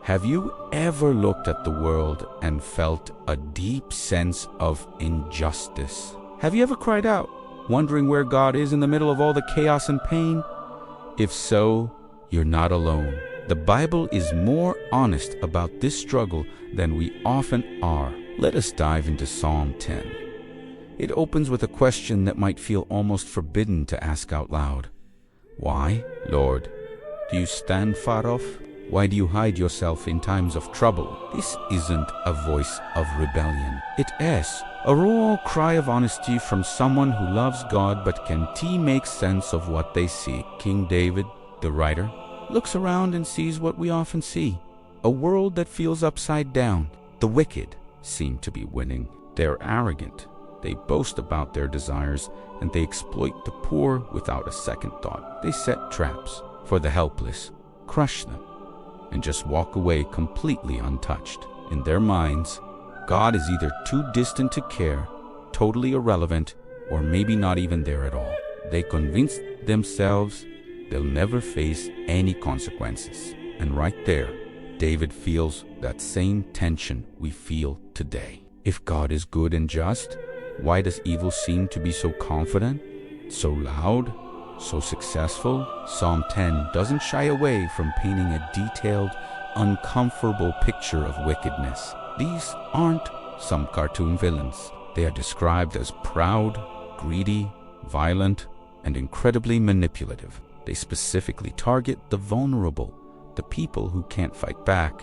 Have you ever looked at the world and felt a deep sense of injustice? Have you ever cried out, wondering where God is in the middle of all the chaos and pain? If so, you're not alone. The Bible is more honest about this struggle than we often are. Let us dive into Psalm 10. It opens with a question that might feel almost forbidden to ask out loud. Why, Lord, do you stand far off? Why do you hide yourself in times of trouble? This isn't a voice of rebellion. It is a raw cry of honesty from someone who loves God but can't make sense of what they see. King David, the writer, looks around and sees what we often see, a world that feels upside down. The wicked seem to be winning. They're arrogant. They boast about their desires, and they exploit the poor without a second thought. They set traps for the helpless, crush them, and just walk away completely untouched. In their minds, God is either too distant to care, totally irrelevant, or maybe not even there at all. They convince themselves they'll never face any consequences. And right there, David feels that same tension we feel today. If God is good and just, why does evil seem to be so confident, so loud, so successful? Psalm 10 doesn't shy away from painting a detailed, uncomfortable picture of wickedness. These aren't some cartoon villains. They are described as proud, greedy, violent, and incredibly manipulative. They specifically target the vulnerable, the people who can't fight back.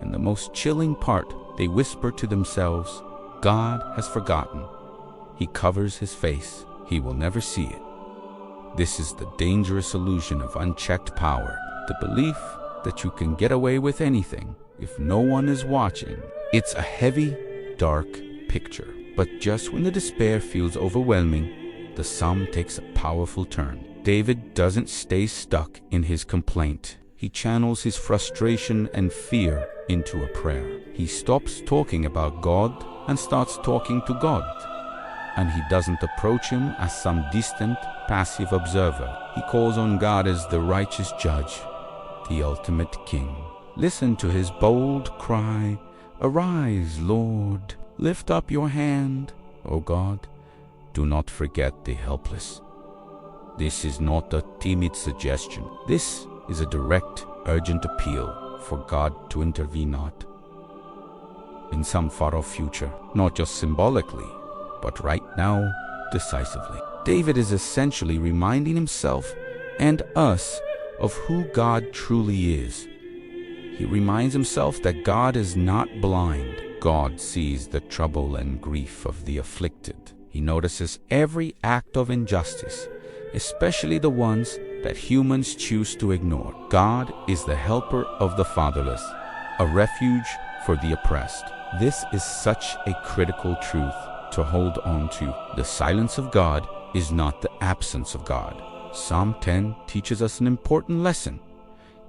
And the most chilling part, they whisper to themselves, God has forgotten. He covers his face. He will never see it. This is the dangerous illusion of unchecked power, the belief that you can get away with anything if no one is watching. It's a heavy, dark picture. But just when the despair feels overwhelming, the psalm takes a powerful turn. David doesn't stay stuck in his complaint. He channels his frustration and fear into a prayer. He stops talking about God and starts talking to God. And he doesn't approach him as some distant, passive observer. He calls on God as the righteous judge, the ultimate king. Listen to his bold cry, Arise, Lord, lift up your hand, O God. Do not forget the helpless. This is not a timid suggestion. This is a direct, urgent appeal for God to intervene not in some far-off future, not just symbolically, but right now, decisively. David is essentially reminding himself and us of who God truly is. He reminds himself that God is not blind. God sees the trouble and grief of the afflicted. He notices every act of injustice, especially the ones that humans choose to ignore. God is the helper of the fatherless, a refuge for the oppressed. This is such a critical truth to hold on to. The silence of God is not the absence of God. Psalm 10 teaches us an important lesson.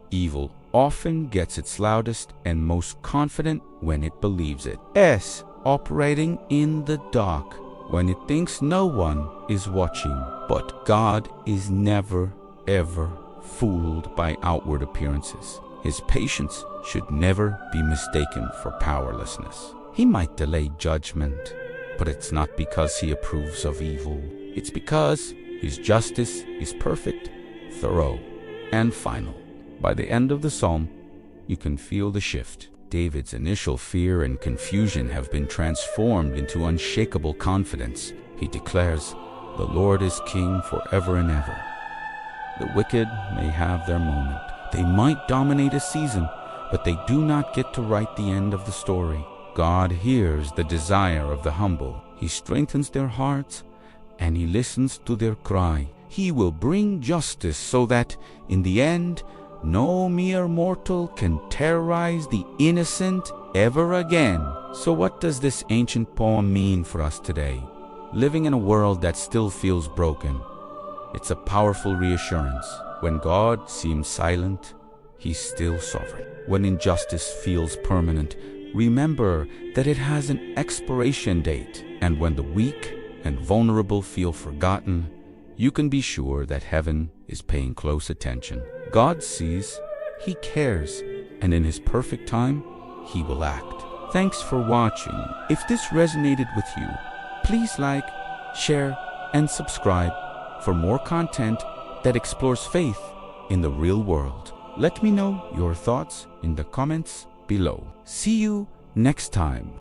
Evil often gets its loudest and most confident when it believes it. S, operating in the dark, when it thinks no one is watching. But God is never, ever fooled by outward appearances. His patience should never be mistaken for powerlessness. He might delay judgment, but it's not because he approves of evil. It's because his justice is perfect, thorough, and final. By the end of the psalm, you can feel the shift. David's initial fear and confusion have been transformed into unshakable confidence. He declares, "The Lord is king forever and ever." The wicked may have their moment. They might dominate a season, but they do not get to write the end of the story. God hears the desire of the humble. He strengthens their hearts, and he listens to their cry. He will bring justice so that, in the end, no mere mortal can terrorize the innocent ever again. So what does this ancient poem mean for us today? Living in a world that still feels broken, it's a powerful reassurance. When God seems silent, he's still sovereign. When injustice feels permanent, remember that it has an expiration date. And when the weak and vulnerable feel forgotten, you can be sure that heaven is paying close attention. God sees, he cares, and in His perfect time, He will act. Thanks for watching. If this resonated with you, please like, share, and subscribe for more content that explores faith in the real world. Let me know your thoughts in the comments below. See you next time.